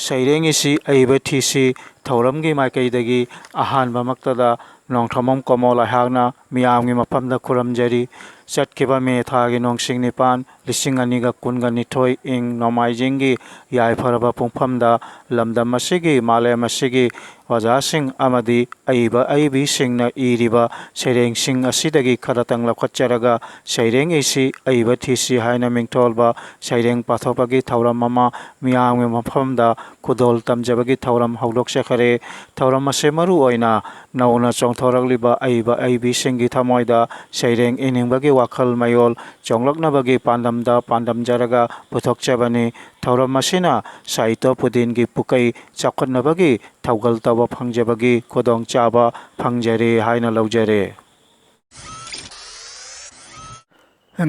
ꯁꯩꯔꯦꯡ ꯑꯁꯤ ꯑꯏꯕ ꯊꯤꯁꯤ ꯊꯧꯔꯝꯒꯤ ꯃꯥꯏꯀꯩꯗꯒꯤ ꯑꯍꯥꯟꯕꯃꯛꯇꯗ ꯅꯣꯡꯊꯣꯝꯕꯝ ꯀꯣꯃꯣꯜ ꯑꯩꯍꯥꯛꯅ ꯃꯤꯌꯥꯝꯒꯤ ꯃꯐꯝꯗ ꯈꯨꯔꯨꯝꯖꯔꯤ꯫ ꯆꯠꯈꯤꯕ ꯃꯦ ꯊꯥꯒꯤ ꯅꯣꯡꯁꯤꯡ 9, 2022 ꯏꯪ ꯅꯣꯡꯃꯥꯏꯖꯤꯡꯒꯤ ꯌꯥꯏꯐꯔꯕ ꯄꯨꯡꯐꯝꯗ ꯂꯝꯗꯝ ꯑꯁꯤꯒꯤ ꯃꯥꯂꯦꯝ ꯑꯁꯤꯒꯤ ꯑꯣꯖꯥꯁꯤꯡ ꯑꯃꯗꯤ ꯑꯏꯕꯤꯁꯤꯡꯅ ꯏꯔꯤꯕ ꯁꯩꯔꯦꯡꯁꯤꯡ ꯑꯁꯤꯗꯒꯤ ꯈꯔꯇꯪ ꯂꯧꯈꯠꯆꯔꯒ ꯁꯩꯔꯦꯡ ꯑꯁꯤ ꯑꯏꯕ ꯊꯤꯁꯤ ꯍꯥꯏꯅ ꯃꯤꯡꯊꯣꯜꯕ ꯁꯩꯔꯦꯡ ꯄꯥꯊꯣꯛꯄꯒꯤ ꯊꯧꯔꯝ ꯑꯃ ꯃꯤꯌꯥꯝꯒꯤ ꯃꯐꯝꯗ ꯈꯨꯗꯣꯜ ꯇꯝꯖꯕꯒꯤ ꯊꯧꯔꯝ ꯍꯧꯗꯣꯛꯆꯈꯔꯦ꯫ ꯊꯧꯔꯝ ꯑꯁꯤ ꯃꯔꯨꯑꯣꯏꯅ ꯅꯧꯅ ꯆꯣꯡꯊꯣꯔꯛꯂꯤꯕ ꯑꯏꯕꯤꯁꯤꯡꯒꯤ ꯊꯃꯣꯏꯗ ꯁꯩꯔꯦꯡ ꯏꯅꯤꯡꯕꯒꯤ ꯋꯥꯈꯜ ꯃꯌꯣꯜ ꯆꯣꯡꯂꯛꯅꯕꯒꯤ ꯄꯥꯟꯗꯝꯗ ꯄꯥꯟꯗꯝꯖꯔꯒ ꯄꯨꯊꯣꯛꯆꯕꯅꯤ꯫ ꯊꯧꯔꯝ ꯑꯁꯤꯅ ꯁꯥꯍꯤꯇ꯭ꯌ ꯄꯨꯗꯤꯟꯒꯤ ꯄꯨꯀꯩ ꯆꯥꯎꯈꯠꯅꯕꯒꯤ ꯊꯧꯒꯜ ꯇꯧꯕ ꯐꯪꯖꯕꯒꯤ ꯈꯨꯗꯣꯡꯆꯥꯕ ꯐꯪꯖꯔꯦ ꯍꯥꯏꯅ ꯂꯧꯖꯔꯦ꯫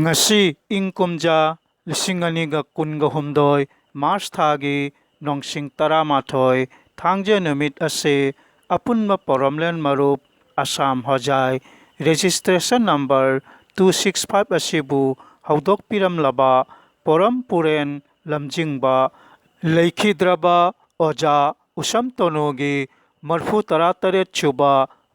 ꯉꯁꯤ ꯏꯪ ꯀꯨꯝꯖꯥ 2022 ꯃꯥꯔꯆ ꯊꯥꯒꯤ ꯅꯣꯡꯁꯤꯡ 11 ꯊꯥꯡꯖ ꯅꯨꯃꯤꯠ ꯑꯁꯤ ꯑꯄꯨꯟꯕ ꯄꯣꯔꯣꯝꯂꯦꯟ ꯃꯔꯨꯞ ꯑꯁꯥꯝ ꯍꯣꯖꯥꯏ ꯔꯦꯖꯤꯁꯇ꯭ꯔꯦꯁꯟ ꯅꯝꯕꯔ 265 ꯑꯁꯤꯕꯨ ꯍꯧꯗꯣꯛꯄꯤꯔꯝꯂꯕ ꯄꯣꯔꯝ ꯄꯨꯔꯦꯟ ꯂꯝꯖꯤꯡꯕ ꯂꯩꯈꯤꯗ꯭ꯔꯕ ꯑꯣꯖꯥ ꯎꯁꯝ ꯇꯣꯅꯨꯒꯤ 38 ꯁꯨꯕ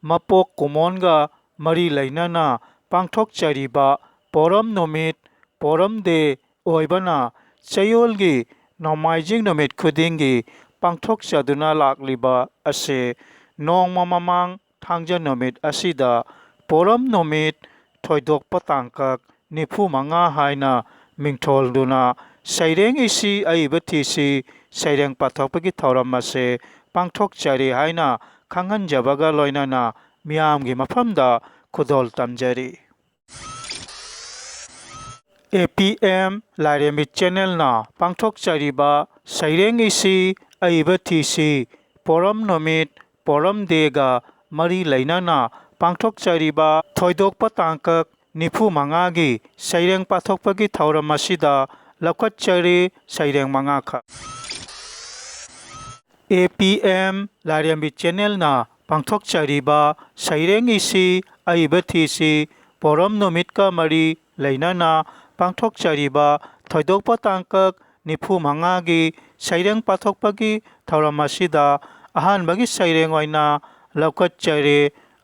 ꯃꯄꯣꯛ ꯀꯨꯝꯑꯣꯟꯒ ꯃꯔꯤ ꯂꯩꯅꯅ ꯄꯥꯡꯊꯣꯛꯆꯔꯤꯕ ꯄꯣꯔꯝ ꯅꯨꯃꯤꯠ ꯄꯣꯔꯝ ꯗꯦ ꯑꯣꯏꯕꯅ ꯆꯌꯣꯜꯒꯤ ꯅꯣꯡꯃꯥꯏꯖꯤꯡ ꯅꯨꯃꯤꯠ ꯈꯨꯗꯤꯡꯒꯤ ꯄꯥꯡꯊꯣꯛꯆꯗꯨꯅ ꯂꯥꯛꯂꯤꯕ ꯑꯁꯤ ꯅꯣꯡꯃ ꯃꯃꯥꯡ ꯊꯥꯡꯖ ꯅꯨꯃꯤꯠ ꯑꯁꯤꯗ ꯄꯣꯔꯝ ꯅꯨꯃꯤꯠ ꯊꯣꯏꯗꯣꯛꯄ ꯇꯥꯡꯀꯛ 95 ꯍꯥꯏꯅ ꯃꯤꯡꯊꯣꯜꯗꯨꯅ ꯁꯩꯔꯦꯡ ꯑꯁꯤ ꯑꯏꯕ ꯊꯤꯁꯤ ꯁꯩꯔꯦꯡ ꯄꯥꯊꯣꯛꯄꯒꯤ ꯊꯧꯔꯝ ꯑꯁꯤ ꯄꯥꯡꯊꯣꯛꯆꯔꯤ ꯍꯥꯏꯅ ꯈꯪꯍꯟꯖꯕꯒ ꯂꯣꯏꯅꯅ ꯃꯤꯌꯥꯝꯒꯤ ꯃꯐꯝꯗ ꯈꯨꯗꯣꯜ ꯇꯝꯖꯔꯤ꯫ APM ꯂꯥꯏꯔꯦꯝꯕꯤ ꯆꯦꯅꯦꯜꯅ ꯄꯥꯡꯊꯣꯛꯆꯔꯤꯕ ꯁꯩꯔꯦꯡ ꯑꯁꯤ ꯑꯏꯕ ꯊꯤꯁꯤ ꯄꯣꯔꯝ ꯅꯨꯃꯤꯠ ꯄꯣꯔꯝ ꯗꯦꯒ ꯃꯔꯤ ꯂꯩꯅꯅ ꯄꯥꯡꯊꯣꯛꯆꯔꯤꯕ ꯊꯣꯏꯗꯣꯛꯄ ꯇꯥꯡꯀꯛ 95ꯒꯤ ꯁꯩꯔꯦꯡ ꯄꯥꯊꯣꯛꯄꯒꯤ ꯊꯧꯔꯝ ꯑꯁꯤꯗ ꯂꯧꯈꯠꯆꯔꯤ ꯁꯩꯔꯦꯡ 5 ꯈꯛ꯫ APM ꯂꯥꯏꯔꯦꯝꯕꯤ ꯆꯦꯅꯦꯜꯅ ꯄꯥꯡꯊꯣꯛꯆꯔꯤꯕ ꯁꯩꯔꯦꯡ ꯑꯁꯤ ꯑꯏꯕ ꯊꯤꯁꯤ ꯄꯣꯔꯝ ꯅꯨꯃꯤꯠꯀ ꯃꯔꯤ ꯂꯩꯅꯅ ꯄꯥꯡꯊꯣꯛꯆꯔꯤꯕ ꯊꯣꯏꯗꯣꯛꯄ ꯇꯥꯡꯀꯛ 95ꯒꯤ ꯁꯩꯔꯦꯡ ꯄꯥꯊꯣꯛꯄꯒꯤ ꯊꯧꯔꯝ ꯑꯁꯤꯗ ꯑꯍꯥꯟꯕꯒꯤ ꯁꯩꯔꯦꯡ ꯑꯣꯏꯅ ꯂꯧꯈꯠꯆꯔꯤ꯫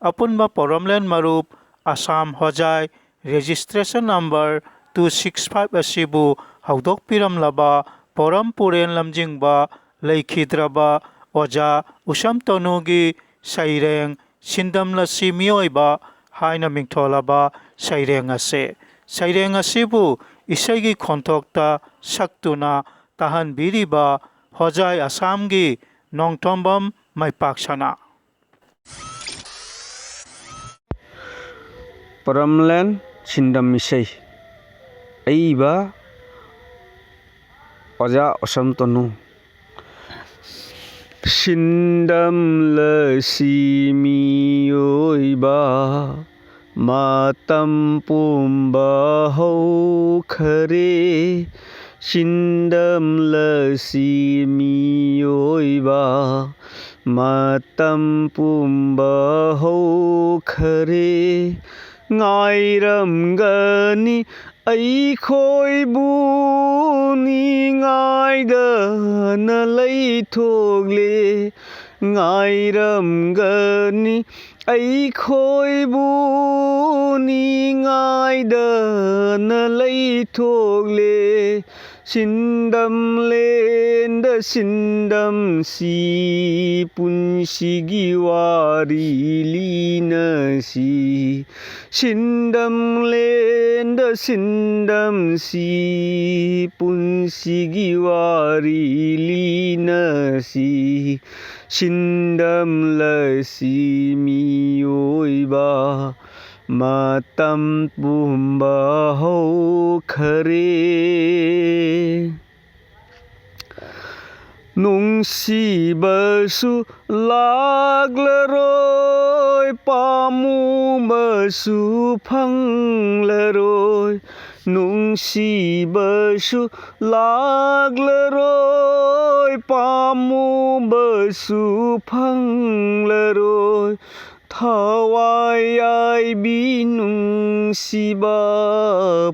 ꯑꯄꯨꯟꯕ ꯄꯣꯔꯣꯝꯂꯦꯟ ꯃꯔꯨꯞ ꯑꯁꯥꯝ ꯍꯣꯖꯥꯏ ꯔꯦꯖꯤꯁꯇ꯭ꯔꯦꯁꯟ ꯅꯝꯕꯔ 265 ꯑꯁꯤꯕꯨ ꯍꯧꯗꯣꯛꯄꯤꯔꯝꯂꯕ ꯄꯣꯔꯝ ꯄꯨꯔꯦꯟ ꯂꯝꯖꯤꯡꯕ ꯂꯩꯈꯤꯗ꯭ꯔꯕ ꯑꯣꯖꯥ ꯎꯁꯝ ꯇꯣꯅꯨꯒꯤ ꯁꯩꯔꯦꯡ ꯁꯤꯟꯗꯝꯂꯁꯤ ꯃꯤꯑꯣꯏꯕ ꯍꯥꯏꯅ ꯃꯤꯡꯊꯣꯜꯂꯕ ꯁꯩꯔꯦꯡ ꯑꯁꯤ ꯁꯩꯔꯦꯡ ꯑꯁꯤꯕꯨ ꯏꯁꯩꯒꯤ ꯈꯣꯟꯊꯣꯛꯇ ꯁꯛꯇꯨꯅ ꯇꯥꯍꯟꯕꯤꯔꯤꯕ ꯍꯣꯖꯥꯏ ꯑꯁꯥꯝꯒꯤ ꯅꯣꯡꯊꯣꯝꯕꯝ ꯃꯥꯏꯄꯥꯛꯁꯅꯥ ꯄꯣꯔꯣꯝꯂꯦꯟ ꯁꯤꯟꯗꯝ ꯏꯁꯩ ꯑꯏꯕ ꯑꯣꯖꯥ ꯎꯁꯝ ꯇꯣꯅꯨ ꯁꯤꯟꯗꯝꯂꯁꯤ ꯃꯤꯑꯣꯏꯕ ꯃꯇꯝ ꯄꯨꯝꯕ ꯍꯧꯈꯔꯦ ꯁꯤꯟꯗꯝꯂꯁꯤ ꯃꯤꯑꯣꯏꯕ ꯃꯇꯝ ꯄꯨꯝꯕ ꯍꯧꯈꯔꯦ ꯉꯥꯏꯔꯝꯒꯅꯤ ꯑꯩꯈꯣꯏꯕꯨ ꯅꯤꯡꯉꯥꯏꯗꯅ ꯂꯩꯊꯣꯛꯂꯦ ꯉꯥꯏꯔꯝꯒꯅꯤ ꯑꯩꯈꯣꯏꯕꯨ ꯅꯤꯡꯉꯥꯏꯗꯅ ꯂꯩꯊꯣꯛꯂꯦ ꯁꯤꯟꯗꯝꯂꯦꯟꯗ ꯁꯤꯟꯗꯝꯁꯤ ꯄꯨꯟꯁꯤꯒꯤ ꯋꯥꯔꯤ ꯂꯤꯅꯁꯤ ꯁꯤꯟꯗꯝꯂꯦꯟꯗ ꯁꯤꯟꯗꯝꯁꯤ ꯄꯨꯟꯁꯤꯒꯤ ꯋꯥꯔꯤ ꯂꯤꯅꯁꯤ ꯁꯤꯟꯗꯝꯂꯁꯤ ꯃꯤꯑꯣꯏꯕ ꯃꯇꯝ ꯄꯨꯝꯕ ꯍꯧꯈꯔꯦ ꯅꯨꯡꯁꯤꯕꯁꯨ ꯂꯥꯛꯂꯔꯣꯏ ꯄꯥꯝꯃꯨꯕꯁꯨ ꯐꯪꯂꯔꯣꯏ ꯅꯨꯡꯁꯤꯕꯁꯨ ꯂꯥꯛꯂꯔꯣꯏ ꯄꯥꯝꯃꯨꯕꯁꯨ ꯐꯪꯂꯔꯣই ꯊꯋꯥꯏ ꯌꯥꯏꯕꯤ ꯅꯨꯡꯁꯤꯕ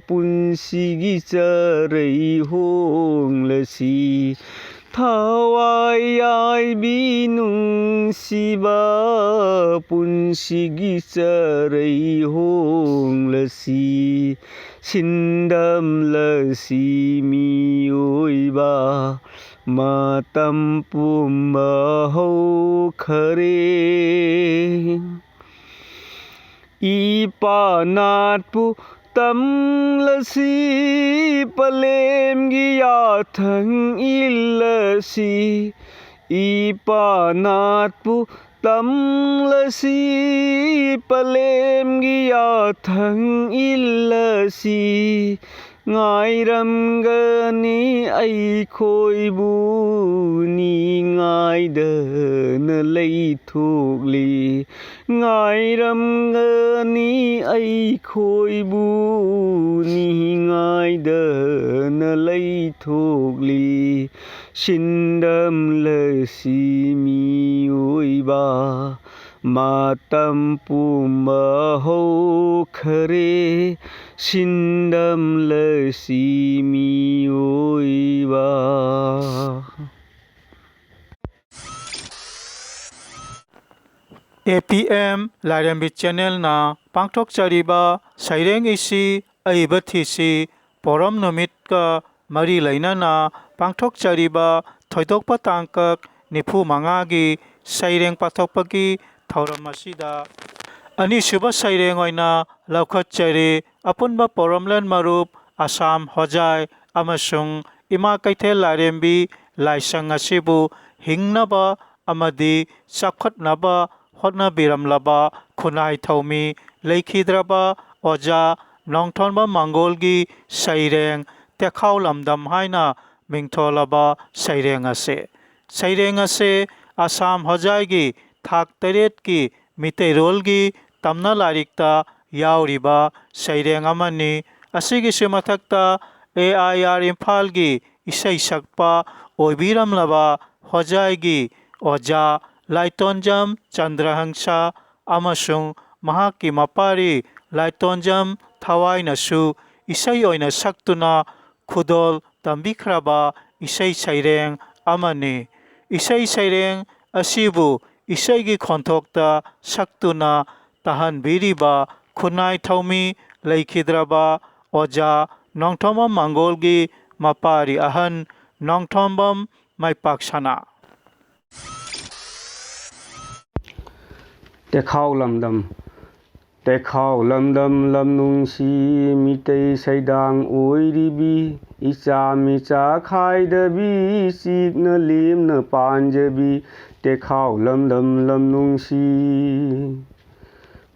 ꯄꯨꯟꯁꯤꯒꯤ ꯆꯔꯩ ꯍꯣꯡꯂꯁꯤ ꯊꯋꯥꯏ ꯌꯥꯏꯕꯤ ꯅꯨꯡꯁꯤꯕ ꯄꯨꯟꯁꯤꯒꯤ ꯆꯔꯩ ꯍꯣꯡꯂꯁꯤ ꯏꯄꯥꯅꯥꯠꯄꯨ ꯇꯝꯂꯁꯤ ꯄꯂꯦꯝꯒꯤ ꯌꯥꯊꯪ ꯏꯜꯂꯁꯤ ꯉꯥꯏꯔꯝꯒꯅꯤ ꯑꯩꯈꯣꯏꯕꯨ ꯅꯤꯡꯉꯥꯏꯗꯅ ꯂꯩꯊꯣꯛꯂꯤ ꯉꯥꯏꯔꯝꯒꯅꯤ ꯑꯩꯈꯣꯏꯕꯨ ꯅꯤꯡꯉꯥꯏꯗꯅ ꯂꯩꯊꯣꯛꯂꯤ ꯁꯤꯟꯗꯝꯂꯁꯤ ꯃꯤꯑꯣꯏꯕ ꯃꯇꯝ ꯄꯨꯝꯕ ꯍꯧꯈ꯭ꯔꯦ ꯁꯤꯟꯗꯝꯂꯁꯤ ꯃꯤꯑꯣꯏꯕ APM ꯂꯥꯏꯔꯦꯝꯕꯤ ꯆꯦꯅꯦꯜꯅ ꯄꯥꯡꯊꯣꯛꯆꯔꯤꯕ ꯁꯩꯔꯦꯡ ꯏꯁꯤ ꯑꯏꯕ ꯊꯤꯁꯤ ꯄꯣꯔꯝ ꯅꯨꯃꯤꯠꯀ ꯃꯔꯤ ꯂꯩꯅꯅ ꯄꯥꯡꯊꯣꯛꯆꯔꯤꯕ ꯊꯣꯏꯗꯣꯛꯄ ꯇꯥꯡꯀꯛ 45ꯒꯤ ꯁꯩꯔꯦꯡ ꯄꯥꯊꯣꯛꯄꯒꯤ ꯊꯧꯔꯝ ꯑꯁꯤꯗ ꯑꯅꯤꯁꯨꯕ ꯁꯩꯔꯦꯡ ꯑꯣꯏꯅ ꯂꯧꯈꯠꯆꯔꯤ ꯑꯄꯨꯟꯕ ꯄꯣꯔꯝꯂꯦꯟ ꯃꯔꯨꯞ ꯑꯁꯥꯝ ꯍꯣꯖꯥꯏ ꯑꯃꯁꯨꯡ ꯏꯃꯥ ꯀꯩꯊꯦꯜ ꯂꯥꯏꯔꯦꯝꯕꯤ ꯂꯥꯏꯁꯪ ꯑꯁꯤꯕꯨ ꯍꯤꯡꯅꯕ ꯑꯃꯗꯤ ꯆꯥꯎꯈꯠꯅꯕ ꯍꯣꯠꯅꯕꯤꯔꯝꯂꯕ ꯈꯨꯟꯅꯥꯏ ꯊꯧꯃꯤ ꯂꯩꯈꯤꯗ꯭ꯔꯕ ꯑꯣꯖꯥ ꯅꯣꯡꯊꯣꯝꯕꯝ ꯃꯪꯒꯣꯜꯒꯤ ꯁꯩꯔꯦꯡ ꯇꯦꯈꯥꯎ ꯂꯝꯗꯝ ꯍꯥꯏꯅ ꯃꯤꯡꯊꯣꯜꯂꯕ ꯁꯩꯔꯦꯡ ꯑꯁꯤ ꯁꯩꯔꯦꯡ ꯑꯁꯤ ꯑꯁꯥꯝ ꯍꯣꯖꯥꯏꯒꯤ ꯊꯥꯛ 8ꯀꯤ ꯃꯤꯇꯩꯔꯣꯜꯒꯤ ꯇꯝꯅ ꯂꯥꯏꯔꯤꯛꯇ ꯌꯥꯎꯔꯤꯕ ꯁꯩꯔꯦꯡ ꯑꯃꯅꯤ ꯑꯁꯤꯒꯤꯁꯨ ꯃꯊꯛꯇ AIR ꯏꯝꯐꯥꯜꯒꯤ ꯏꯁꯩ ꯁꯛꯄ ꯑꯣꯏꯕꯤꯔꯝꯂꯕ ꯍꯣꯖꯥꯏꯒꯤ ꯑꯣꯖꯥ ꯂꯥꯏꯇꯣꯟꯖꯝ ꯆꯟꯗ꯭ꯔꯍꯪꯁ ꯑꯃꯁꯨꯡ ꯃꯍꯥꯛꯀꯤ ꯃꯄꯥꯔꯤ ꯂꯥꯏꯇꯣꯟꯖꯝ ꯊꯋꯥꯏꯅꯁꯨ ꯏꯁꯩ ꯑꯣꯏꯅ ꯁꯛꯇꯨꯅ ꯈꯨꯗꯣꯜ ꯇꯝꯕꯤꯈ꯭ꯔꯕ ꯏꯁꯩ ꯁꯩꯔꯦꯡ ꯑꯃꯅꯤ ꯏꯁꯩ ꯁꯩꯔꯦꯡ ꯑꯁꯤꯕꯨ ꯏꯁꯩꯒꯤ ꯈꯣꯟꯊꯣꯛꯇ ꯁꯛꯇꯨꯅ ꯇꯥꯍꯟꯕꯤꯔꯤꯕ ꯈꯨꯟꯅꯥꯏ ꯊꯧꯃꯤ ꯂꯩꯈꯤꯗ꯭ꯔꯕ ꯑꯣꯖꯥ ꯅꯣꯡꯊꯣꯝꯕꯝ ꯃꯪꯒꯣꯜꯒꯤ ꯃꯄꯥꯔꯤ ꯑꯍꯟ ꯅꯣꯡꯊꯣꯝꯕꯝ ꯃꯥꯏꯄꯥꯛꯁꯅꯥ ꯇꯦꯈꯥꯎ ꯂꯝꯗꯝ ꯇꯦꯈꯥꯎ ꯂꯝꯗꯝ ꯂꯝꯅꯨꯡꯁꯤ ꯃꯤꯇꯩ ꯁꯩꯗꯥꯡ ꯑꯣꯏꯔꯤꯕꯤ ꯏꯆꯥ ꯃꯤꯆꯥ ꯈꯥꯏꯗꯕꯤ ꯆꯤꯛꯅ ꯂꯦꯝꯅ ꯄꯥꯟꯖꯕꯤ ꯇꯦꯈꯥꯎ ꯂꯝꯗꯝ ꯂꯝꯅꯨꯡꯁꯤ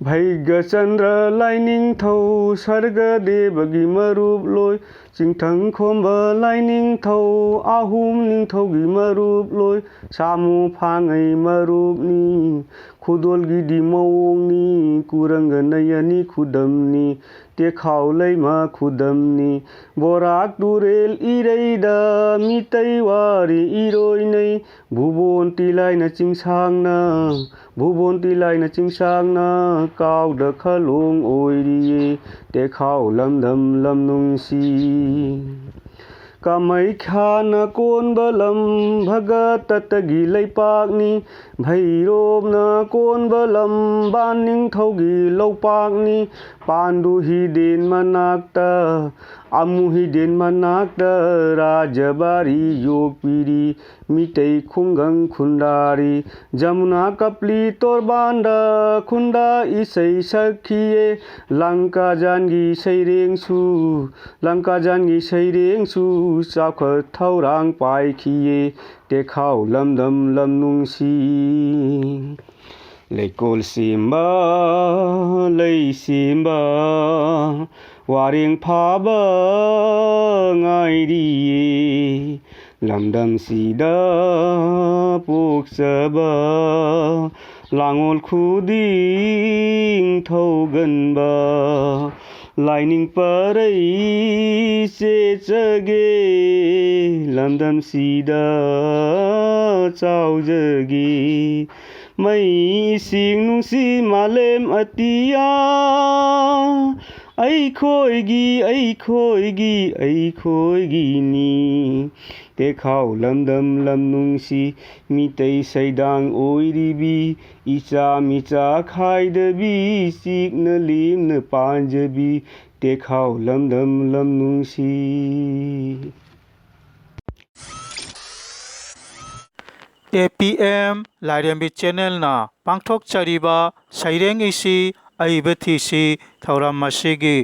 ꯚꯩꯒꯆꯟꯗ꯭ꯔ ꯂꯥꯏꯅꯤꯡꯊꯧ ꯁꯔꯒꯗꯦꯕꯒꯤ ꯃꯔꯨꯞꯂꯣꯏ ꯆꯤꯡꯊꯪꯈꯣꯝꯕ ꯂꯥꯏꯅꯤꯡꯊꯧ ꯑꯍꯨꯝ ꯅꯤꯡꯊꯧꯒꯤ ꯃꯔꯨꯞꯂꯣꯏ ꯁꯥꯃꯨ ꯐꯥꯉꯩ ꯃꯔꯨꯞꯅꯤ ꯈꯨꯗꯣꯜꯒꯤꯗꯤ ꯃꯑꯣꯡꯅꯤ ꯀꯨꯔꯪꯒꯅꯌꯅꯤ ꯈꯨꯗꯝꯅꯤ ꯇꯦꯈꯥꯎ ꯂꯩꯃ ꯈꯨꯗꯝꯅꯤ ꯕꯣꯔꯥꯛ ꯇꯨꯔꯦꯜ ꯏꯔꯩꯗ ꯃꯤꯇꯩ ꯋꯥꯔꯤ ꯏꯔꯣꯏꯅꯩ ꯚꯨꯕꯣꯟꯇꯤ ꯂꯥꯏꯅ ꯆꯤꯡꯁꯥꯡꯅ ꯀꯥꯎꯗ ꯈꯂꯣꯡ ꯑꯣꯏꯔꯤꯌꯦ ꯇꯦꯈꯥꯎ ꯂꯝꯗꯝ ꯂꯝꯅꯨꯡꯁꯤ ꯀꯥꯃꯩꯈ꯭ꯌꯥꯅ ꯀꯣꯟꯕ ꯂꯝ ꯚꯒꯇꯇꯒꯤ ꯂꯩꯄꯥꯛꯅꯤ ꯚꯩꯔꯣꯞꯅ ꯀꯣꯟꯕ ꯂꯝ ꯕꯥꯟ ꯅꯤꯡꯊꯧꯒꯤ ꯂꯧꯄꯥꯛꯅꯤ ꯄꯥꯟꯗꯨ ꯍꯤꯗꯦꯟ ꯃꯅꯥꯛꯇ ꯑꯃꯨ ꯍꯤꯗꯦꯟ ꯃꯅꯥꯛꯇ ꯔꯥꯖꯕꯥꯔꯤ ꯌꯣꯛꯄꯤꯔꯤ ꯃꯤꯇꯩ ꯈꯨꯡꯒꯪ ꯈꯨꯟꯗꯥꯔꯤ ꯖꯃꯨꯅꯥ ꯀꯞꯂꯤ ꯇꯣꯔꯕꯥꯟꯗ ꯈꯨꯟꯗꯥ ꯏꯁꯩ ꯁꯛꯈꯤꯌꯦ ꯂꯪꯀꯥꯖꯥꯟꯒꯤ ꯁꯩꯔꯦꯡꯁꯨ ꯆꯥꯎꯈꯠ ꯊꯧꯔꯥꯡ ꯄꯥꯏꯈꯤꯌꯦ ꯇꯦꯈꯥꯎ ꯂꯝꯗꯝ ꯂꯝꯅꯨꯡꯁꯤ ꯂꯩꯀꯣꯜ ꯁꯦꯝꯕ ꯂꯩ ꯁꯦꯝꯕ ꯋꯥꯔꯦꯡ ꯐꯥꯕ ꯉꯥꯏꯔꯤꯌꯦ ꯂꯝꯗꯝꯁꯤꯗ ꯄꯣꯛꯆꯕ ꯂꯥꯡꯑꯣꯜ ꯈꯨꯗꯤꯡ ꯊꯧꯒꯟꯕ ꯂꯥꯏꯅꯤꯡ ꯄꯔꯩ ꯆꯦꯠꯆꯒꯦ ꯂꯝꯗꯝꯁꯤꯗ ꯆꯥꯎꯖꯒꯦ ꯃꯩ ꯏꯁꯤꯡ ꯅꯨꯡꯁꯤ ꯃꯥꯂꯦꯝ ꯑꯩꯈꯣꯏꯒꯤꯅꯤ ꯇꯦꯈꯥꯎ ꯂꯝꯗꯝ ꯂꯝꯅꯨꯡꯁꯤ ꯃꯤꯇꯩ ꯁꯩꯗꯥꯡ ꯑꯣꯏꯔꯤꯕꯤ ꯏꯆꯥ ꯃꯤꯆꯥ ꯈꯥꯏꯗꯕꯤ ꯆꯤꯛꯅ ꯂꯦꯝꯅ ꯄꯥꯟꯖꯕꯤ ꯇꯦꯈꯥꯎ ꯂꯝꯗꯝ ꯂꯝꯅꯨꯡꯁꯤ APM ꯂꯥꯏꯔꯦꯝꯕꯤ ꯆꯦꯅꯦꯜꯅ ꯄꯥꯡꯊꯣꯛꯆꯔꯤꯕ ꯁꯩꯔꯦꯡ ꯏꯁꯤ ꯑꯏꯕ ꯊꯤꯁꯤ ꯊꯧꯔꯝ ꯑꯁꯤꯒꯤ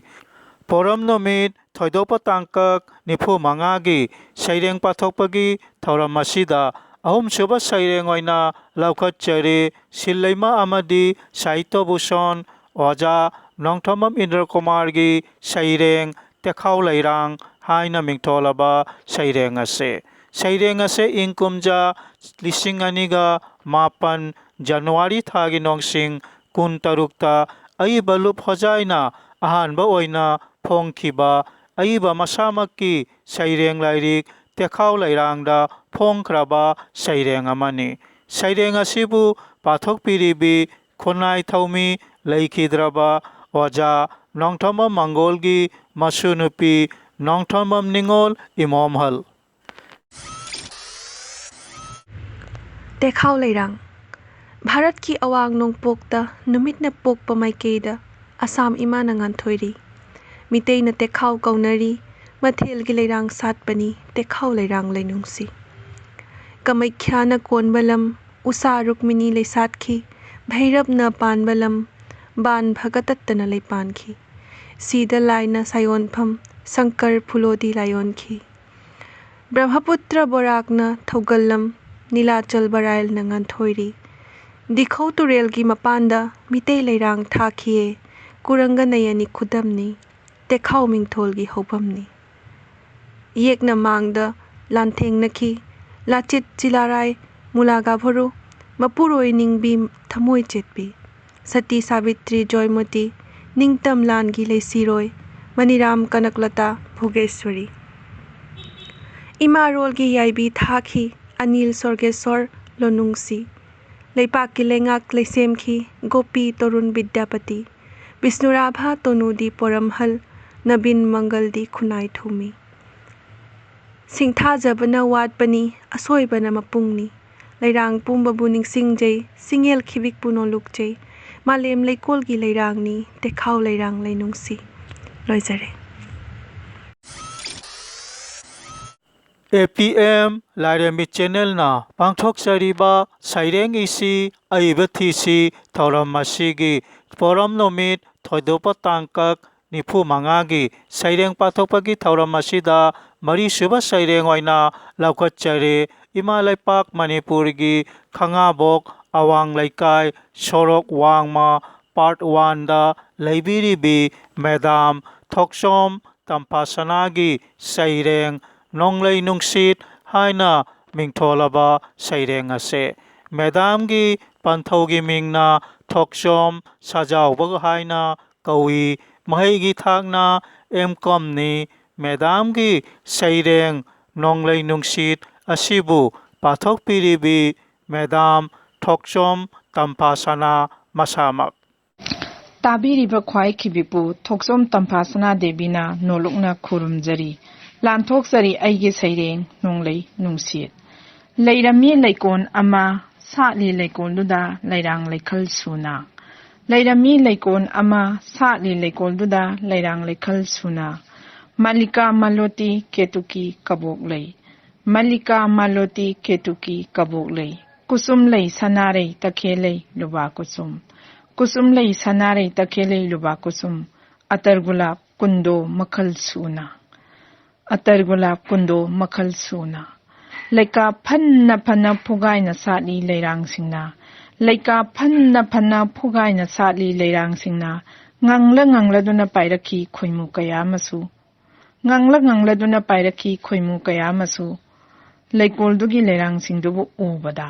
ꯄꯣꯔꯝ ꯅꯨꯃꯤꯠ ꯊꯣꯏꯗꯣꯛꯄ ꯇꯥꯡꯀꯛ 95ꯒꯤ ꯁꯩꯔꯦꯡ ꯄꯥꯊꯣꯛꯄꯒꯤ ꯊꯧꯔꯝ ꯑꯁꯤꯗ ꯑꯍꯨꯝꯁꯨꯕ ꯁꯩꯔꯦꯡ ꯑꯣꯏꯅ ꯂꯧꯈꯠꯆꯔꯤ ꯁꯤꯜꯂꯩꯃ ꯑꯃꯗꯤ ꯁꯥꯍꯤꯇ꯭ꯌ ꯚꯨꯁꯣꯟ ꯑꯣꯖꯥ ꯅꯣꯡꯊꯣꯝꯕꯝ ꯏꯟꯗ꯭ꯔꯀꯨꯃꯥꯔꯒꯤ ꯁꯩꯔꯦꯡ ꯇꯦꯈꯥꯎ ꯂꯩꯔꯥꯡ ꯍꯥꯏꯅ ꯃꯤꯡꯊꯣꯜꯂꯕ ꯁꯩꯔꯦꯡ ꯑꯁꯤ ꯁꯩꯔꯦꯡ ꯑꯁꯤ ꯏꯪ ꯀꯨꯝꯖꯥ 2009 ꯖꯅꯨꯋꯥꯔꯤ ꯊꯥꯒꯤ ꯅꯣꯡꯁꯤꯡ 13ꯇ ꯑꯏꯕ ꯂꯨꯞ ꯍꯣꯖꯥꯏꯅ ꯑꯍꯥꯟꯕ ꯑꯣꯏꯅ ꯐꯣꯡꯈꯤꯕ ꯑꯏꯕ ꯃꯁꯥꯃꯛꯀꯤ ꯁꯩꯔꯦꯡ ꯂꯥꯏꯔꯤꯛ ꯇꯦꯈꯥꯎ ꯂꯩꯔꯥꯡꯗ ꯐꯣꯡꯈ꯭ꯔꯕ ꯁꯩꯔꯦꯡ ꯑꯃꯅꯤ꯫ ꯁꯩꯔꯦꯡ ꯑꯁꯤꯕꯨ ꯄꯥꯊꯣꯛꯄꯤꯔꯤꯕꯤ ꯈꯨꯟꯅꯥꯏ ꯊꯧꯃꯤ ꯂꯩꯈꯤꯗ꯭ꯔꯕ ꯑꯣꯖꯥ ꯅꯣꯡꯊꯣꯝꯕꯝ ꯃꯪꯒꯣꯜꯒꯤ ꯃꯁꯨꯅꯨꯄꯤ ꯅꯣꯡꯊꯣꯝꯕꯝ ꯅꯤꯡꯉꯣꯜ ꯏꯃꯣꯝꯍꯜ ꯇꯦꯈꯥꯎ ꯂꯩꯔꯥꯡ ꯚꯥꯔꯠꯀꯤ ꯑꯋꯥꯡ ꯅꯣꯡꯄꯣꯛꯇ ꯅꯨꯃꯤꯠꯅ ꯄꯣꯛꯄ ꯃꯥꯏꯀꯩꯗ ꯑꯁꯥꯝ ꯏꯃꯥꯅ ꯉꯥꯟꯊꯣꯏꯔꯤ ꯃꯤꯇꯩꯅ ꯇꯦꯈꯥꯎ ꯀꯧꯅꯔꯤ ꯃꯊꯦꯜꯒꯤ ꯂꯩꯔꯥꯡ ꯁꯥꯠꯄꯅꯤ ꯇꯦꯈꯥꯎ ꯂꯩꯔꯥꯡ ꯂꯩꯅꯨꯡꯁꯤ ꯀꯃꯩꯈ꯭ꯌꯥꯅ ꯀꯣꯟꯕ ꯂꯝ ꯎꯁꯥ ꯔꯨꯛꯃꯤꯅꯤ ꯂꯩꯁꯥꯠꯈꯤ ꯚꯩꯔꯕꯅ ꯄꯥꯟꯕ ꯂꯝ ꯕꯥꯟ ꯚꯒꯇꯠꯇꯅ ꯂꯩꯄꯥꯟꯈꯤ ꯁꯤꯗ ꯂꯥꯏꯅ ꯁꯥꯌꯣꯟꯐꯝ ꯁꯪꯀꯔ ꯐꯨꯂꯣꯗꯤ ꯂꯥꯏꯌꯣꯟꯈꯤ ꯕ꯭ꯔꯍ꯭ꯃꯄꯨꯇ꯭ꯔ ꯕꯣꯔꯥꯛꯅ ꯊꯧꯒꯜꯂꯝ ꯅꯤꯂꯥꯆꯜ ꯕꯔꯥꯏꯜꯅ ꯉꯥꯟꯊꯣꯏꯔꯤ ꯗꯤꯈꯧ ꯇꯨꯔꯦꯜꯒꯤ ꯃꯄꯥꯟꯗ ꯃꯤꯇꯩ ꯂꯩꯔꯥꯡ ꯊꯥꯈꯤꯌꯦ ꯀꯨꯔꯪꯒ ꯅꯌꯅꯤ ꯈꯨꯗꯝꯅꯤ ꯇꯦꯈꯥꯎ ꯃꯤꯡꯊꯣꯜꯒꯤ ꯍꯧꯐꯝꯅꯤ ꯌꯦꯛꯅ ꯃꯥꯡꯗ ꯂꯥꯟꯊꯦꯡꯅꯈꯤ ꯂꯥꯆꯤꯠ ꯆꯤꯂꯥꯔꯥꯏ ꯃꯨꯂꯥꯒꯥꯚꯔꯨ ꯃꯄꯨꯔꯣꯏ ꯅꯤꯡꯕꯤ ꯊꯃꯣꯏ ꯆꯦꯠꯄꯤ ꯁꯇꯤ ꯁꯥꯕꯤꯇ꯭ꯔꯤ ꯖꯣꯏꯃꯇꯤ ꯅꯤꯡꯇꯝ ꯂꯥꯟꯒꯤ ꯂꯩꯁꯤꯔꯣꯏ ꯃꯅꯤꯔꯥꯝ ꯀꯅꯀꯂꯇꯥ ꯚꯣꯒꯦꯁ꯭ꯋꯔꯤ ꯏꯃꯥꯔꯣꯜꯒꯤ ꯌꯥꯏꯕꯤ ꯊꯥꯈꯤ ꯑꯅꯤꯜ ꯁꯣꯔꯒꯦꯁ꯭ꯋꯔ ꯂꯣꯅꯨꯡꯁꯤ ꯂꯩꯄꯥꯛꯀꯤ ꯂꯩꯉꯥꯛ ꯂꯩꯁꯦꯝꯈꯤ ꯒꯣꯄꯤ ꯇꯣꯔꯨꯟ ꯕꯤꯗ꯭ꯌꯥꯄꯇꯤ ꯕꯤꯁ꯭ꯅꯨꯔꯥꯚꯥ ꯇꯣꯅꯨꯗꯤ ꯄꯣꯔꯝꯍꯜ ꯅꯕꯤꯟ ꯃꯪꯒꯜꯗꯤ ꯈꯨꯟꯅꯥꯏ ꯊꯧꯃꯤ ꯁꯤꯡꯊꯥꯖꯕꯅ ꯋꯥꯠꯄꯅꯤ ꯑꯁꯣꯏꯕꯅ ꯃꯄꯨꯡꯅꯤ ꯂꯩꯔꯥꯡ ꯄꯨꯝꯕꯕꯨ ꯅꯤꯡꯁꯤꯡꯖꯩ ꯁꯤꯡꯉꯦꯜ ꯈꯤꯕꯤꯛꯄꯨ ꯅꯣꯜꯂꯨꯛꯆꯩ ꯃꯥꯂꯦꯝ ꯂꯩꯀꯣꯜꯒꯤ ꯂꯩꯔꯥꯡꯅꯤ ꯇꯦꯈꯥꯎ ꯂꯩꯔꯥꯡ ꯂꯩꯅꯨꯡꯁꯤ ꯂꯣꯏꯖꯔꯦ APM ꯂꯥꯏꯔꯦꯝꯕꯤ ꯆꯦꯅꯦꯜꯅ ꯄꯥꯡꯊꯣꯛꯆꯔꯤꯕ ꯁꯩꯔꯦꯡ ꯏꯁꯤ ꯑꯏꯕ ꯊꯤꯁꯤ ꯊꯧꯔꯝ ꯑꯁꯤꯒꯤ ꯄꯣꯔꯝ ꯅꯨꯃꯤꯠ ꯊꯣꯏꯗꯣꯛꯄ ꯇꯥꯡꯀꯛ 95ꯒꯤ ꯁꯩꯔꯦꯡ ꯄꯥꯊꯣꯛꯄꯒꯤ ꯊꯧꯔꯝ ꯑꯁꯤꯗ ꯃꯔꯤꯁꯨꯕ ꯁꯩꯔꯦꯡ ꯑꯣꯏꯅ ꯂꯧꯈꯠꯆꯔꯤ ꯏꯃꯥ ꯂꯩꯄꯥꯛ ꯃꯅꯤꯄꯨꯔꯒꯤ ꯈꯥꯉꯕꯣꯛ ꯑꯋꯥꯡ ꯂꯩꯀꯥꯏ ꯁꯣꯔꯣꯛ ꯋꯥꯡꯃ ꯄꯥꯔꯠ 1ꯗ ꯂꯩꯕꯤꯔꯤꯕꯤ ꯃꯦꯗꯥꯝ ꯊꯣꯛꯆꯣꯝ ꯇꯝꯐꯥꯁꯅꯥꯒꯤ ꯁꯩꯔꯦꯡ ꯅꯣꯡꯂꯩ ꯅꯨꯡꯁꯤꯠ ꯍꯥꯏꯅ ꯃꯤꯡꯊꯣꯜꯂꯕ ꯁꯩꯔꯦꯡ ꯑꯁꯤ ꯃꯦꯗꯥꯝꯒꯤ ꯄꯟꯊꯧꯒꯤ ꯃꯤꯡꯅ ꯊꯣꯛꯆꯣꯝ ꯁꯖꯥꯎꯕ ꯍꯥꯏꯅ ꯀꯧꯏ ꯃꯍꯩꯒꯤ ꯊꯥꯛꯅ M.Com.ꯅꯤ ꯃꯦꯗꯥꯝꯒꯤ ꯁꯩꯔꯦꯡ ꯅꯣꯡꯂꯩ ꯅꯨꯡꯁꯤꯠ ꯑꯁꯤꯕꯨ ꯄꯥꯊꯣꯛꯄꯤꯔꯤꯕꯤ ꯃꯦꯗꯥꯝ ꯊꯣꯛꯆꯣꯝ ꯇꯝꯐꯥꯁꯅꯥ ꯃꯁꯥꯃꯛ ꯇꯥꯕꯤꯔꯤꯕ ꯈ꯭ꯋꯥꯏ ꯈꯤꯕꯤꯛꯄꯨ ꯊꯣꯛꯆꯣꯝ ꯇꯝꯐꯥꯁꯅꯥ ꯗꯦꯕꯤꯅ ꯅꯣꯂꯨꯛꯅ ꯈꯨꯔꯨꯝꯖꯔꯤ ꯂꯥꯟꯊꯣꯛꯆꯔꯤ ꯑꯩꯒꯤ ꯁꯩꯔꯦꯡ ꯅꯣꯡꯂꯩ ꯅꯨꯡꯁꯤꯠ ꯂꯩꯔꯝꯃꯤ ꯂꯩꯀꯣꯜ ꯑꯃ ꯁꯥꯠꯂꯤ ꯂꯩꯀꯣꯜꯗꯨꯗ ꯂꯩꯔꯥꯡ ꯂꯩꯈꯜ ꯁꯨꯅ ꯂꯩꯔꯝꯃꯤ ꯂꯩꯀꯣꯜ ꯑꯃ ꯁꯥꯠꯂꯤ ꯂꯩꯀꯣꯜꯗꯨꯗ ꯂꯩꯔꯥꯡ ꯂꯩꯈꯜ ꯁꯨꯅ ꯃꯜꯂꯤꯀꯥ ꯃꯜꯂꯣꯇꯤ ꯀꯦꯇꯨꯀꯤ ꯀꯕꯣꯛ ꯂꯩ ꯃꯜꯂꯤꯀꯥ ꯃꯜꯂꯣꯇꯤ ꯀꯦꯇꯨꯀꯤ ꯀꯕꯣꯛ ꯂꯩ ꯀꯨꯁꯨꯝ ꯂꯩ ꯁꯅꯥꯔꯩ ꯇꯈꯦꯜꯂꯩ ꯂꯨꯕꯥ ꯀꯨꯁꯨꯝ ꯀꯨꯁꯨꯝ ꯂꯩ ꯁꯅꯥꯔꯩ ꯇꯈꯦꯜꯂꯩ ꯂꯨꯕꯥ ꯀꯨꯁꯨꯝ ꯑꯇꯔ ꯒꯨꯂꯥꯞ ꯀꯨꯟꯗꯣ ꯃꯈꯜ ꯁꯨꯅ ꯑꯇꯔ ꯒꯨꯂꯥꯞ ꯀꯨꯟꯗꯣ ꯃꯈꯜ ꯁꯨꯅ ꯂꯩꯀꯥ ꯐꯟꯅ ꯐꯟꯅ ꯐꯨꯒꯥꯏꯅ ꯁꯥꯠꯂꯤ ꯂꯩꯔꯥꯡꯁꯤꯡꯅ ꯂꯩꯀꯥ ꯐꯟꯅ ꯐꯟꯅ ꯐꯨꯒꯥꯏꯅ ꯁꯥꯠꯂꯤ ꯂꯩꯔꯥꯡꯁꯤꯡꯅ ꯉꯪꯂ ꯉꯪꯂꯗꯨꯅ ꯄꯥꯏꯔꯛꯈꯤ ꯈꯣꯏꯃꯨ ꯀꯌꯥ ꯑꯃꯁꯨ ꯉꯪꯂ ꯉꯪꯂꯗꯨꯅ ꯄꯥꯏꯔꯛꯈꯤ ꯈꯣꯏꯃꯨ ꯀꯌꯥ ꯑꯃꯁꯨ ꯂꯩꯀꯣꯜꯗꯨꯒꯤ ꯂꯩꯔꯥꯡꯁꯤꯡꯗꯨꯕꯨ ꯎꯕꯗ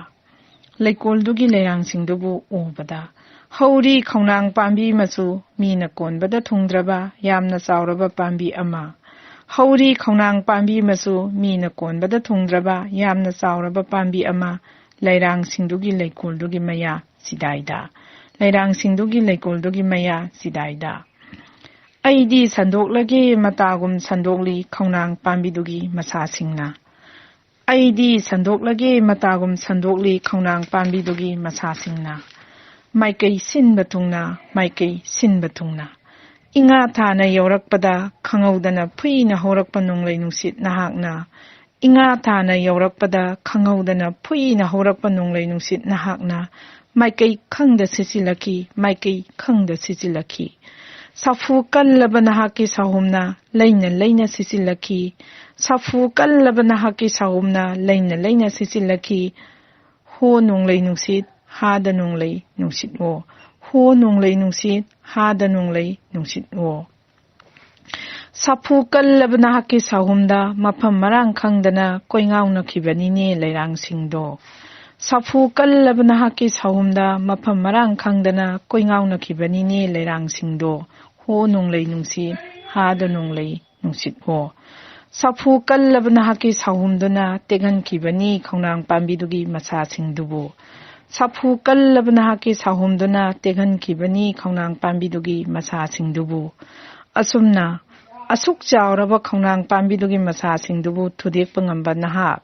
ꯂꯩꯀꯣꯜꯗꯨꯒꯤ ꯂꯩꯔꯥꯡꯁꯤꯡꯗꯨꯕꯨ ꯎꯕꯗ ꯍꯧꯔꯤ ꯈꯧꯅꯥꯡ ꯄꯥꯝꯕꯤ ꯃꯆꯨ ꯃꯤꯅ ꯀꯣꯟꯕꯗ ꯊꯨꯡꯗ꯭ꯔꯕ ꯌꯥꯝꯅ ꯆꯥꯎꯔꯕ ꯄꯥꯝꯕꯤ ꯑꯃ ꯍꯧꯔꯤ ꯈꯧꯅꯥꯡ ꯄꯥꯝꯕꯤ ꯃꯆꯨ ꯃꯤꯅ ꯀꯣꯟꯕꯗ ꯊꯨꯡꯗ꯭ꯔꯕ ꯌꯥꯝꯅ ꯆꯥꯎꯔꯕ ꯄꯥꯝꯕꯤ ꯑꯃ ꯂꯩꯔꯥꯡꯁꯤꯡꯗꯨꯒꯤ ꯂꯩꯀꯣꯜꯗꯨꯒꯤ ꯃꯌꯥ ꯆꯤꯗꯥꯏꯗ ꯂꯩꯔꯥꯡꯁꯤꯡꯗꯨꯒꯤ ꯂꯩꯀꯣꯜꯗꯨꯒꯤ ꯃꯌꯥ ꯆꯤꯗꯥꯏꯗ ꯑꯩꯗꯤ ꯁꯟꯗꯣꯛꯂꯒꯦ ꯃꯇꯥꯒꯨꯝ ꯁꯟꯗꯣꯛꯂꯤ ꯈꯣꯡꯅꯥꯡ ꯄꯥꯝꯕꯤꯗꯨꯒꯤ ꯃꯁꯥꯁꯤꯡꯅ ꯑꯩꯗꯤ ꯁꯟꯗꯣꯛꯂꯒꯦ ꯃꯇꯥꯒꯨꯝ ꯁꯟꯗꯣꯛꯂꯤ ꯈꯣꯡꯅꯥꯡ ꯄꯥꯝꯕꯤꯗꯨꯒꯤ ꯃꯁꯥꯁꯤꯡꯅ ꯃꯥꯏꯀꯩ ꯁꯤꯟꯕ ꯊꯨꯡꯅ ꯃꯥꯏꯀꯩ ꯁꯤꯟꯕ ꯊꯨꯡꯅ ꯏꯉꯥ ꯊꯥꯅ ꯌꯧꯔꯛꯄꯗ ꯈꯪꯍꯧꯗꯅ ꯐꯨꯏꯅ ꯍꯧꯔꯛꯄ ꯅꯣꯡꯂꯩ ꯅꯨꯡꯁꯤꯠ ꯅꯍꯥꯛꯅ ꯏꯉꯥ ꯊꯥꯅ ꯌꯧꯔꯛꯄꯗ ꯈꯪꯍꯧꯗꯅ ꯐꯨꯏꯅ ꯍꯧꯔꯛꯄ ꯅꯣꯡꯂꯩ ꯅꯨꯡꯁꯤꯠ ꯅꯍꯥꯛꯅ ꯃꯥꯏꯀꯩ ꯈꯪꯗ ꯁꯤꯠꯆꯤꯜꯂꯛꯈꯤ ꯃꯥꯏꯀꯩ ꯈꯪꯗ ꯁꯤꯠꯆꯤꯜꯂꯛꯈꯤ ꯁꯥꯐꯨ ꯀꯜꯂꯕ ꯅꯍꯥꯛꯀꯤ ꯁꯥꯍꯨꯝꯅ ꯂꯩꯅ ꯂꯩꯅ ꯁꯤꯠꯆꯤꯜꯂꯛꯈꯤ ꯁꯥꯐꯨ ꯀꯜꯂꯕ ꯅꯍꯥꯛꯀꯤ ꯁꯥꯍꯨꯝꯅ ꯂꯩꯅ ꯂꯩꯅ ꯁꯤꯠꯆꯤꯜꯂꯛꯈꯤ ꯍꯣ ꯅꯣꯡꯂꯩ ꯅꯨꯡꯁꯤꯠ ꯍꯥꯗ ꯅꯣꯡꯂꯩ ꯅꯨꯡꯁꯤꯠꯋꯣ ꯍꯣ ꯅꯣꯡꯂꯩ ꯅꯨꯡꯁꯤꯠ ꯍꯥꯗ ꯅꯣꯡꯂꯩ ꯅꯨꯡꯁꯤꯠꯋꯣ ꯁꯥꯐꯨ ꯀꯜꯂꯕ ꯅꯍꯥꯛꯀꯤ ꯁꯥꯍꯨꯝꯗ ꯃꯐꯝ ꯃꯔꯥꯡ ꯈꯪꯗꯅ ꯀꯣꯏꯉꯥꯎꯅꯈꯤꯕꯅꯤꯅꯦ ꯂꯩꯔꯥꯡꯁꯤꯡꯗꯣ ꯁꯥꯐꯨ ꯀꯜꯂꯕ ꯅꯍꯥꯛꯀꯤ ꯁꯥꯍꯨꯝꯗ ꯃꯐꯝ ꯃꯔꯥꯡ ꯈꯪꯗꯅ ꯀꯣꯏꯉꯥꯎꯅꯈꯤꯕꯅꯤꯅꯦ ꯂꯩꯔꯥꯡꯁꯤꯡꯗꯣ ꯍꯣ ꯅꯣꯡꯂꯩ ꯅꯨꯡꯁꯤꯠ ꯍꯥꯗ ꯅꯣꯡꯂꯩ ꯅꯨꯡꯁꯤꯠꯋꯣ ꯁꯥꯐꯨ ꯀꯜꯂꯕ ꯅꯍꯥꯛꯀꯤ ꯁꯥꯍꯨꯝꯗꯨꯅ ꯇꯦꯛꯍꯟꯈꯤꯕꯅꯤ ꯈꯣꯡꯅꯥꯡ ꯄꯥꯝꯕꯤꯗꯨꯒꯤ ꯃꯁꯥꯁꯤꯡꯗꯨꯕꯨ ꯁꯥꯐꯨ ꯀꯜꯂꯕ ꯅꯍꯥꯛꯀꯤ ꯁꯥꯍꯨꯝꯗꯨꯅ ꯇꯦꯛꯍꯟꯈꯤꯕꯅꯤ ꯈꯣꯡꯅꯥꯡ ꯄꯥꯝꯕꯤꯗꯨꯒꯤ ꯃꯁꯥꯁꯤꯡꯗꯨꯕꯨ ꯑꯁꯨꯝꯅ ꯑꯁꯨꯛ ꯆꯥꯎꯔꯕ ꯈꯣꯡꯅꯥꯡ ꯄꯥꯝꯕꯤꯗꯨꯒꯤ ꯃꯁꯥꯁꯤꯡꯗꯨꯕꯨ ꯊꯨꯗꯦꯛꯄ ꯉꯝꯕ ꯅꯍꯥꯛ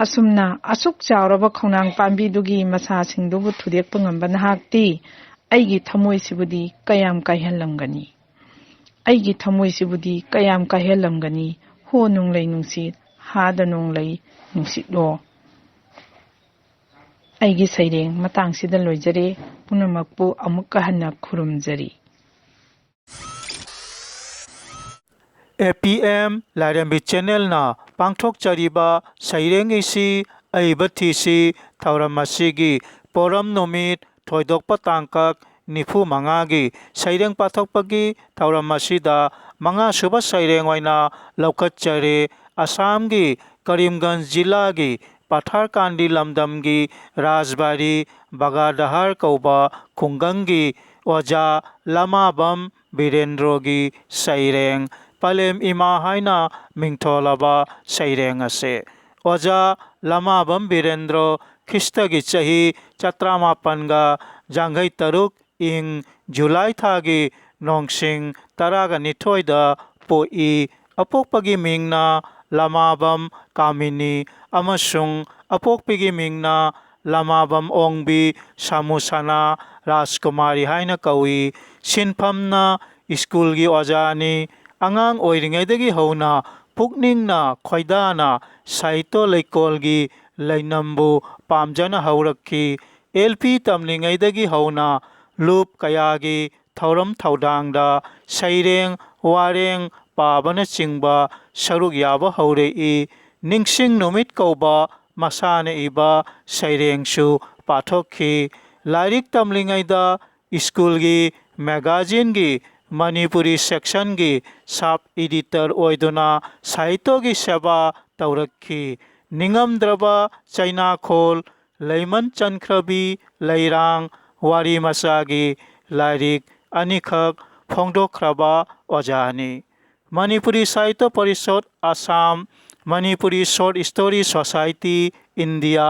ꯑꯁꯨꯝꯅ ꯑꯁꯨꯛ ꯆꯥꯎꯔꯕ ꯈꯣꯡꯅꯥꯡ ꯄꯥꯝꯕꯤꯗꯨꯒꯤ ꯃꯁꯥꯁꯤꯡꯗꯨꯕꯨ ꯊꯨꯗꯦꯛꯄ ꯉꯝꯕ ꯅꯍꯥꯛꯇꯤ ꯑꯩꯒꯤ ꯊꯃꯣꯏꯁꯤꯕꯨꯗꯤ ꯀꯌꯥꯝ ꯀꯥꯏꯍꯜꯂꯝꯒꯅꯤ ꯑꯩꯒꯤ ꯊꯃꯣꯏꯁꯤꯕꯨꯗꯤ ꯀꯌꯥꯝ ꯀꯥꯏꯍꯜꯂꯝꯒꯅꯤ ꯍꯣ ꯅꯣꯡꯂꯩ ꯅꯨꯡꯁꯤꯠ ꯍꯥꯗ ꯅꯣꯡꯂꯩ ꯅꯨꯡꯁꯤꯠꯂꯣ ꯑꯩꯒꯤ ꯁꯩꯔꯦꯡ ꯃꯇꯥꯡꯁꯤꯗ ꯂꯣꯏꯖꯔꯦ ꯄꯨꯝꯅꯃꯛꯄꯨ ꯑꯃꯨꯛꯀ ꯍꯟꯅ ꯈꯨꯔꯨꯝꯖꯔꯤ APM ꯂꯥꯏꯔꯦꯝꯕꯤ ꯆꯦꯅꯦꯜꯅ ꯄꯥꯡꯊꯣꯛꯆꯔꯤꯕ ꯁꯩꯔꯦꯡ ꯏꯁꯤ ꯑꯏꯕ ꯊꯤꯁꯤ ꯊꯧꯔꯝ ꯑꯁꯤꯒꯤ ꯄꯣꯔꯝ ꯅꯨꯃꯤꯠ ꯊꯣꯏꯗꯣꯛꯄ ꯇꯥꯡꯀꯛ 95ꯒꯤ ꯁꯩꯔꯦꯡ ꯄꯥꯊꯣꯛꯄꯒꯤ ꯊꯧꯔꯝ ꯑꯁꯤꯗ 5ꯁꯨꯕ ꯁꯩꯔꯦꯡ ꯑꯣꯏꯅ ꯂꯧꯈꯠꯆꯔꯦ ꯑꯁꯥꯝꯒꯤ ꯀꯔꯤꯝꯒꯟꯖ ꯖꯤꯂꯥꯒꯤ ꯄꯊꯥꯔꯀꯥꯟꯗꯤ ꯂꯝꯗꯝꯒꯤ ꯔꯥꯖꯕꯥꯔꯤ ꯕꯒꯥꯗꯍꯔ ꯀꯧꯕ ꯈꯨꯡꯒꯪꯒꯤ ꯑꯣꯖꯥ ꯂꯃꯥꯕꯝ ꯕꯤꯔꯦꯟꯗ꯭ꯔꯣꯒꯤ ꯁꯩꯔꯦꯡ ꯄꯂꯦꯝ ꯏꯃꯥ ꯍꯥꯏꯅ ꯃꯤꯡꯊꯣꯜꯂꯕ ꯁꯩꯔꯦꯡ ꯑꯁꯤ ꯑꯣꯖꯥ ꯂꯃꯥꯕꯝ ꯕꯤꯔꯦꯟꯗ꯭ꯔꯣ ꯈ꯭ꯔꯤꯁꯇꯒꯤ ꯆꯍꯤ 1853 ꯏꯪ ꯖꯨꯂꯥꯏ ꯊꯥꯒꯤ ꯅꯣꯡꯁꯤꯡ 12ꯗ ꯄꯣꯛꯏ ꯑꯄꯣꯛꯄꯒꯤ ꯃꯤꯡꯅ ꯂꯃꯥꯕꯝ ꯀꯥꯃꯤꯅꯤ ꯑꯃꯁꯨꯡ ꯑꯄꯣꯛꯄꯤꯒꯤ ꯃꯤꯡꯅ ꯂꯃꯥꯕꯝ ꯑꯣꯡꯕꯤ ꯁꯥꯃꯨꯁꯅꯥ ꯔꯥꯖꯀꯨꯃꯥꯔꯤ ꯍꯥꯏꯅ ꯀꯧꯏ ꯁꯤꯟꯐꯝꯅ ꯁ꯭ꯀꯨꯜꯒꯤ ꯑꯣꯖꯥꯅꯤ ꯑꯉꯥꯡ ꯑꯣꯏꯔꯤꯉꯩꯗꯒꯤ ꯍꯧꯅ ꯄꯨꯛꯅꯤꯡꯅ ꯈꯣꯏꯗꯥꯅ ꯁꯥꯍꯤꯇ꯭ꯌ ꯂꯩꯀꯣꯜꯒꯤ ꯂꯩꯅꯝꯕꯨ ꯄꯥꯝꯖꯅ ꯍꯧꯔꯛꯈꯤ LP ꯇꯝꯂꯤꯉꯩꯗꯒꯤ ꯍꯧꯅ ꯂꯨꯞ ꯀꯌꯥꯒꯤ ꯊꯧꯔꯝ ꯊꯧꯗꯥꯡꯗ ꯁꯩꯔꯦꯡ ꯋꯥꯔꯦꯡ ꯄꯥꯕꯅꯆꯤꯡꯕ ꯁꯔꯨꯛ ꯌꯥꯕ ꯍꯧꯔꯛꯏ ꯅꯤꯡꯁꯤꯡ ꯅꯨꯃꯤꯠ ꯀꯧꯕ ꯃꯁꯥꯅ ꯏꯕ ꯁꯩꯔꯦꯡꯁꯨ ꯄꯥꯊꯣꯛꯈꯤ ꯂꯥꯏꯔꯤꯛ ꯇꯝꯂꯤꯉꯩꯗ ꯁ꯭ꯀꯨꯜꯒꯤ ꯃꯦꯒꯥꯖꯤꯟꯒꯤ ꯃꯅꯤꯄꯨꯔꯤ ꯁꯦꯛꯁꯟꯒꯤ ꯁꯕ ꯏꯗꯤꯇꯔ ꯑꯣꯏꯗꯨꯅ ꯁꯥꯍꯤꯇ꯭ꯌꯒꯤ ꯁꯦꯕꯥ ꯇꯧꯔꯛꯈꯤ ꯅꯤꯡꯉꯝꯗ꯭ꯔꯕ ꯆꯩꯅꯥꯈꯣꯜ ꯂꯩꯃꯟ ꯆꯟꯈ꯭ꯔꯕꯤ ꯂꯩꯔꯥꯡ ꯋꯥꯔꯤ ꯃꯆꯥꯒꯤ ꯂꯥꯏꯔꯤꯛ ꯑꯅꯤꯈꯛ ꯐꯣꯡꯗꯣꯛꯈ꯭ꯔꯕ ꯑꯣꯖꯥꯅꯤ Manipuri Sahitya Parishad Assam Manipuri short story society India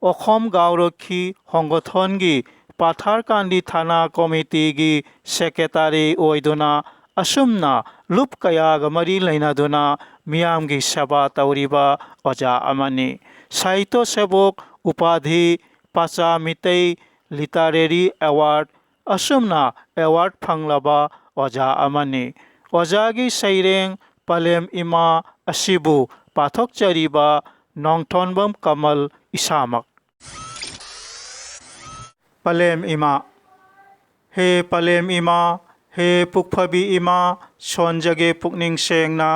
ꯑꯣꯈꯣꯝ ꯒꯥꯎꯔꯈꯤ ꯍꯣꯡꯒꯊꯣꯟꯒꯤ ꯄꯊꯥꯔꯀꯥꯟꯗꯤ ꯊꯥꯅꯥ ꯀꯣꯃꯤꯇꯤꯒꯤ ꯁꯦꯀ꯭ꯔꯦꯇꯔꯤ ꯑꯣꯏꯗꯨꯅ ꯑꯁꯨꯝꯅ ꯂꯨꯞ ꯀꯌꯥꯒ ꯃꯔꯤ ꯂꯩꯅꯗꯨꯅ ꯃꯤꯌꯥꯝꯒꯤ ꯁꯦꯕꯥ ꯇꯧꯔꯤꯕ ꯑꯣꯖꯥ ꯑꯃꯅꯤ ꯁꯥꯍꯤꯇ꯭ꯌ ꯁꯦꯕꯣꯛ ꯎꯄꯥꯙꯤ ꯄꯥꯆꯥ ꯃꯤꯇꯩ ꯂꯤꯇꯔꯦꯔꯤ ꯑꯦꯋꯥꯔꯗ ꯑꯁꯨꯝꯅ ꯑꯦꯋꯥꯔꯗ ꯐꯪꯂꯕ ꯑꯣꯖꯥ ꯑꯃꯅꯤ ꯑꯣꯖꯥꯒꯤ ꯁꯩꯔꯦꯡ ꯄꯂꯦꯝ ꯏꯃꯥ ꯑꯁꯤꯕꯨ ꯄꯥꯊꯣꯛꯆꯔꯤꯕ ꯅꯣꯡꯊꯣꯟꯕꯝ ꯀꯃꯜ ꯏꯁꯥꯃꯛ ꯄꯂꯦꯝ ꯏꯃꯥ ꯍꯦ ꯄꯂꯦꯝ ꯏꯃꯥ ꯍꯦ ꯄꯨꯛꯐꯕꯤ ꯏꯃꯥ ꯁꯣꯟꯖꯒꯦ ꯄꯨꯛꯅꯤꯡ ꯁꯦꯡꯅ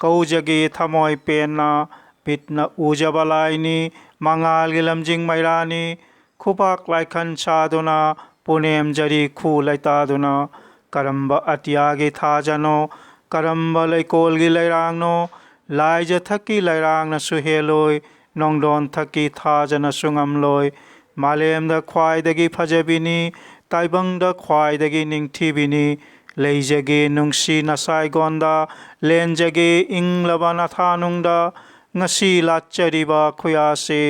ꯀꯧꯖꯒꯦ ꯊꯃꯣꯏ ꯄꯦꯟꯅ ꯃꯤꯠꯅ ꯎꯖꯕ ꯂꯥꯏꯅꯤ ꯃꯉꯥꯜꯒꯤ ꯂꯝꯖꯤꯡ ꯃꯩꯔꯥꯅꯤ ꯈꯨꯕꯥꯛ ꯂꯥꯏꯈꯟ ꯁꯥꯗꯨꯅ ꯄꯨꯅꯦꯝꯖꯔꯤ ꯈꯨ ꯂꯩꯇꯥꯗꯨꯅ ꯀꯔꯝꯕ ꯑꯇꯤꯌꯥꯒꯤ ꯊꯥꯖꯅꯣ ꯀꯔꯝꯕ ꯂꯩꯀꯣꯜꯒꯤ ꯂꯩꯔꯥꯡꯅꯣ ꯂꯥꯏꯖ ꯊꯛꯀꯤ ꯂꯩꯔꯥꯡꯅꯁꯨ ꯍꯦꯜꯂꯣꯏ ꯅꯣꯡꯗꯣꯟ ꯊꯛꯀꯤ ꯊꯥꯖꯅꯁꯨ ꯉꯝꯂꯣꯏ ꯃꯥꯂꯦꯝꯗ ꯈ꯭ꯋꯥꯏꯗꯒꯤ ꯐꯖꯕꯤꯅꯤ ꯇꯥꯏꯕꯪꯗ ꯈ꯭ꯋꯥꯏꯗꯒꯤ ꯅꯤꯡꯊꯤꯕꯤꯅꯤ ꯂꯩꯖꯒꯦ ꯅꯨꯡꯁꯤ ꯅꯁꯥꯏꯒꯣꯟꯗ ꯂꯦꯟꯖꯒꯦ ꯏꯪꯂꯕ ꯅꯊꯥꯅꯨꯡꯗ ꯉꯁꯤ ꯂꯥꯠꯆꯔꯤꯕ ꯈꯨꯌꯥꯁꯦ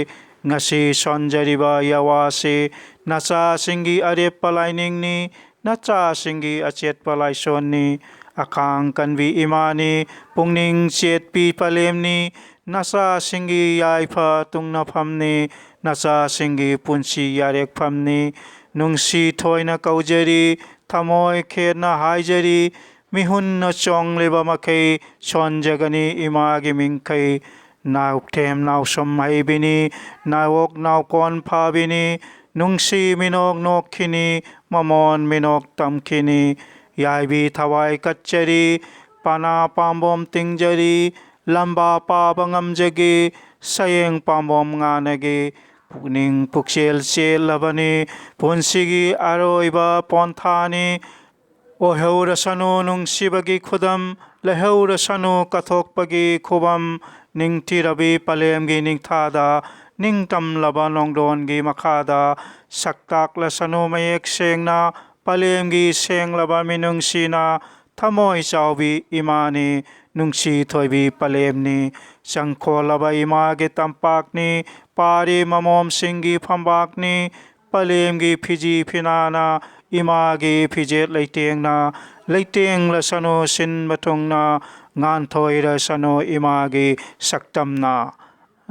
ꯉꯁꯤ ꯁꯣꯟꯖꯔꯤꯕ ꯌꯥꯋꯥꯁꯦ ꯅꯆꯥꯁꯤꯡꯒꯤ ꯑꯔꯦꯞꯄ ꯂꯥꯏꯅꯤꯡꯅꯤ ꯅꯆꯥꯁꯤꯡꯒꯤ ꯑꯆꯦꯠꯄ ꯂꯥꯏꯁꯣꯟꯅꯤ ꯑꯈꯥꯡ ꯀꯟꯕꯤ ꯏꯃꯥꯅꯤ ꯄꯨꯛꯅꯤꯡ ꯆꯦꯠꯄꯤ ꯄꯂꯦꯝꯅꯤ ꯅꯆꯥꯁꯤꯡꯒꯤ ꯌꯥꯏꯐ ꯇꯨꯡꯅꯐꯝꯅꯤ ꯅꯆꯥꯁꯤꯡꯒꯤ ꯄꯨꯟꯁꯤ ꯌꯥꯔꯦꯛꯐꯝꯅꯤ ꯅꯨꯡꯁꯤ ꯊꯣꯏꯅ ꯀꯧꯖꯔꯤ ꯊꯃꯣꯏ ꯈꯦꯠꯅ ꯍꯥꯏꯖꯔꯤ ꯃꯤꯍꯨꯟꯅ ꯆꯣꯡꯂꯤꯕ ꯃꯈꯩ ꯁꯣꯟꯖꯒꯅꯤ ꯏꯃꯥꯒꯤ ꯃꯤꯡꯈꯩ ꯅꯥꯎꯊꯦꯝ ꯅꯥꯎꯁꯨꯝ ꯍꯩꯕꯤꯅꯤ ꯅꯥꯋꯣꯛ ꯅꯥꯎꯀꯣꯟ ꯐꯥꯕꯤꯅꯤ ꯅꯨꯡꯁꯤ ꯃꯤꯅꯣꯛ ꯅꯣꯛꯈꯤꯅꯤ ꯃꯃꯣꯟ ꯃꯤꯅꯣꯛ ꯇꯝꯈꯤꯅꯤ ꯌꯥꯏꯕꯤ ꯊꯋꯥꯏ ꯀꯠꯆꯔꯤ ꯄꯥꯅꯥ ꯄꯥꯝꯕꯣꯝ ꯇꯤꯡꯖꯔꯤ ꯂꯝꯕꯥ ꯄꯥꯕ ꯉꯝꯖꯒꯦ ꯁꯌꯦꯡ ꯄꯥꯝꯕꯣꯝ ꯉꯥꯅꯒꯦ ꯄꯨꯛꯅꯤꯡ ꯄꯨꯛꯆꯦꯜ ꯆꯦꯜꯂꯕꯅꯤ ꯄꯨꯟꯁꯤꯒꯤ ꯑꯔꯣꯏꯕ ꯄꯣꯟꯊꯥꯅꯤ ꯑꯣꯏꯍꯧꯔꯁꯅꯨ ꯅꯨꯡꯁꯤꯕꯒꯤ ꯈꯨꯗꯝ ꯂꯩꯍꯧꯔꯁꯅꯨ ꯀꯠꯊꯣꯛꯄꯒꯤ ꯈꯨꯕꯝ ꯅꯤꯡꯊꯤꯔꯕꯤ ꯄꯂꯦꯝꯒꯤ ꯅꯤꯡꯊꯥꯗ ꯅꯤꯡꯇꯝꯂꯕ ꯅꯣꯡꯗꯣꯟꯒꯤ ꯃꯈꯥꯗ ꯁꯛꯇꯥꯛꯂꯁꯅꯨ ꯃꯌꯦꯛ ꯁꯦꯡꯅ ꯄꯂꯦꯝꯒꯤ ꯁꯦꯡꯂꯕ ꯃꯤꯅꯨꯡꯁꯤꯅ ꯊꯃꯣꯏ ꯆꯥꯎꯕꯤ ꯏꯃꯥꯅꯤ ꯅꯨꯡꯁꯤ ꯊꯣꯏꯕꯤ ꯄꯂꯦꯝꯅꯤ ꯆꯪꯈꯣꯜꯂꯕ ꯏꯃꯥꯒꯤ ꯇꯝꯄꯥꯛꯅꯤ ꯄꯥꯔꯤ ꯃꯃꯣꯝꯁꯤꯡꯒꯤ ꯐꯝꯕꯥꯛꯅꯤ ꯄꯂꯦꯝꯒꯤ ꯐꯤꯖꯤ ꯐꯤꯅꯥꯅ ꯏꯃꯥꯒꯤ ꯐꯤꯖꯦꯠ ꯂꯩꯇꯦꯡꯅ ꯂꯩꯇꯦꯡꯂꯁꯅꯨ ꯁꯤꯟꯕ ꯊꯨꯡꯅ ꯉꯥꯟꯊꯣꯏꯔꯁꯅꯨ ꯏꯃꯥꯒꯤ ꯁꯛꯇꯝꯅ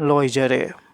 ꯂꯣꯏꯖꯔꯦ